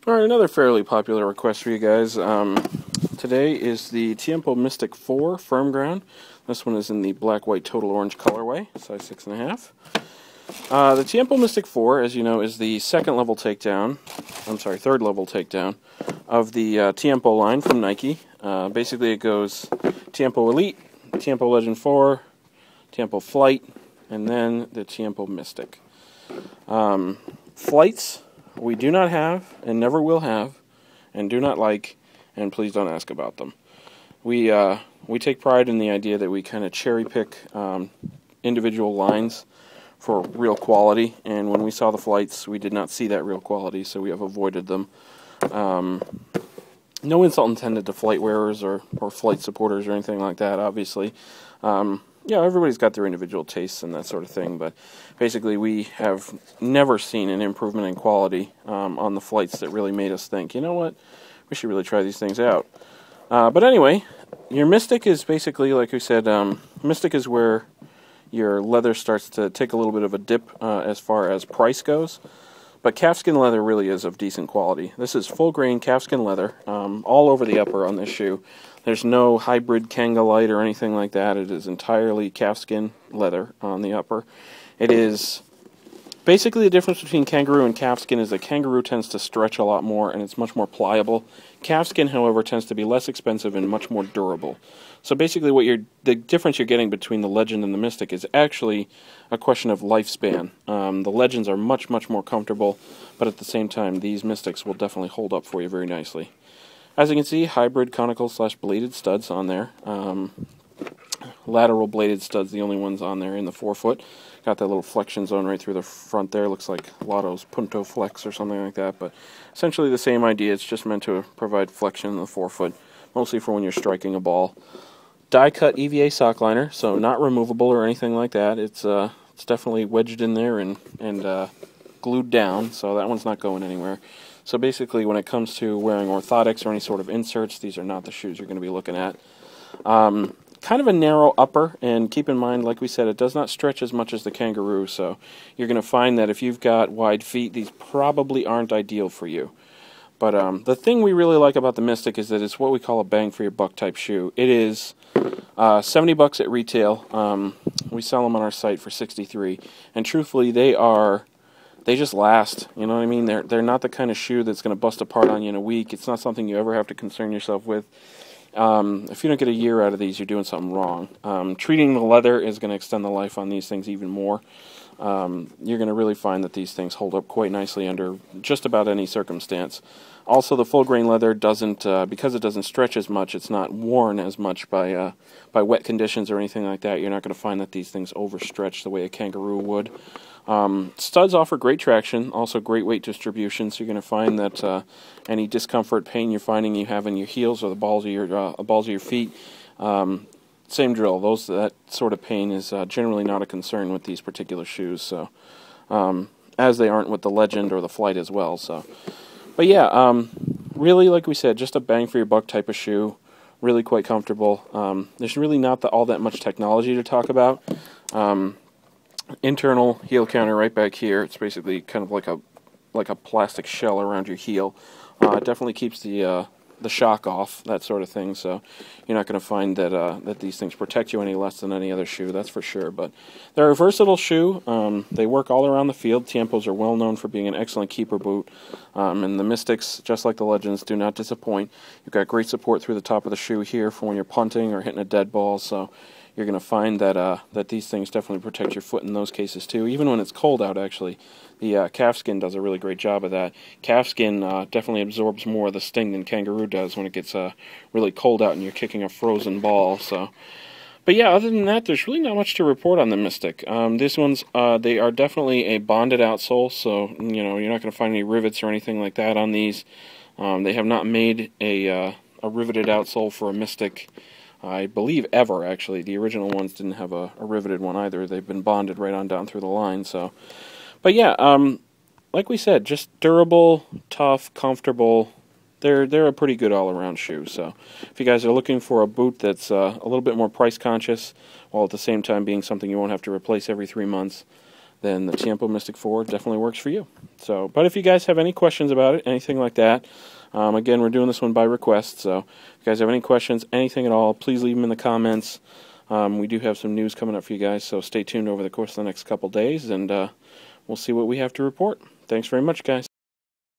Alright, another fairly popular request for you guys. Today is the Tiempo Mystic 4 Firm Ground. This one is in the black, white, total orange colorway, size 6.5. The Tiempo Mystic 4, as you know, is the third level takedown of the Tiempo line from Nike. Basically, it goes Tiempo Elite, Tiempo Legend 4, Tiempo Flight, and then the Tiempo Mystic. Flights we do not have, and never will have, and do not like, and please don't ask about them. We take pride in the idea that we kind of cherry pick individual lines for real quality, and when we saw the flights, we did not see that real quality, so we have avoided them. No insult intended to flight wearers or flight supporters or anything like that, obviously. Yeah, everybody's got their individual tastes and that sort of thing, but basically we have never seen an improvement in quality on the flights that really made us think, you know what, we should really try these things out. But anyway, your Mystic is basically, like we said, Mystic is where your leather starts to take a little bit of a dip as far as price goes, but calfskin leather really is of decent quality. This is full-grain calfskin leather all over the upper on this shoe. There's no hybrid Kangalite or anything like that. It is entirely calfskin leather on the upper. It is basically the difference between kangaroo and calfskin is that kangaroo tends to stretch a lot more and it's much more pliable. Calfskin, however, tends to be less expensive and much more durable. So basically the difference you're getting between the Legend and the Mystic is actually a question of lifespan. The Legends are much, much more comfortable, but at the same time, these Mystics will definitely hold up for you very nicely. As you can see, hybrid conical/bladed studs on there. Lateral bladed studs, the only ones on there in the forefoot. Got that little flexion zone right through the front there. Looks like Lotto's Punto Flex or something like that. But essentially the same idea. It's just meant to provide flexion in the forefoot, mostly for when you're striking a ball. Die-cut EVA sock liner, so not removable or anything like that. It's definitely wedged in there and glued down, so that one's not going anywhere. So basically, when it comes to wearing orthotics or any sort of inserts, these are not the shoes you're going to be looking at. Kind of a narrow upper, and keep in mind, like we said, it does not stretch as much as the kangaroo, so you're going to find that if you've got wide feet, these probably aren't ideal for you. But the thing we really like about the Mystic is that it's what we call a bang-for-your-buck type shoe. It is $70 at retail. We sell them on our site for $63, and truthfully, they just last, you know what I mean? They're not the kind of shoe that's going to bust apart on you in a week. It's not something you ever have to concern yourself with. If you don't get a year out of these, you're doing something wrong. Treating the leather is going to extend the life on these things even more. You're going to really find that these things hold up quite nicely under just about any circumstance. Also, the full-grain leather doesn't, because it doesn't stretch as much, it's not worn as much by wet conditions or anything like that. You're not going to find that these things overstretch the way a kangaroo would. Studs offer great traction, also great weight distribution, so you're going to find that any discomfort, pain you're finding you have in your heels or the balls of your feet, same drill. That sort of pain is generally not a concern with these particular shoes, so as they aren't with the Legend or the Flight as well. So, but yeah, really, like we said, just a bang for your buck type of shoe. Really quite comfortable. There's really not all that much technology to talk about. Internal heel counter right back here. It's basically kind of like a plastic shell around your heel. It definitely keeps the shock off, that sort of thing. So you're not going to find that these things protect you any less than any other shoe. That's for sure. But they're a versatile shoe. They work all around the field. Tiempos are well known for being an excellent keeper boot, and the Mystics, just like the Legends, do not disappoint. You've got great support through the top of the shoe here for when you're punting or hitting a dead ball. So you're going to find that these things definitely protect your foot in those cases too, even when it's cold out, actually. The calfskin does a really great job of that. Calfskin definitely absorbs more of the sting than kangaroo does when it gets really cold out and you're kicking a frozen ball. So, but yeah, other than that, there's really not much to report on the Mystic. These ones, they are definitely a bonded outsole, so you know you're not going to find any rivets or anything like that on these. They have not made a riveted outsole for a Mystic, I believe, ever, actually. The original ones didn't have a riveted one either. They've been bonded right on down through the line. So, but yeah, like we said, just durable, tough, comfortable. They're a pretty good all-around shoe. So if you guys are looking for a boot that's a little bit more price conscious, while at the same time being something you won't have to replace every 3 months, then the Tiempo Mystic 4 definitely works for you. So, but if you guys have any questions about it, anything like that, again, we're doing this one by request, so if you guys have any questions, anything at all, please leave them in the comments. We do have some news coming up for you guys, so stay tuned over the course of the next couple days, and we'll see what we have to report. Thanks very much, guys.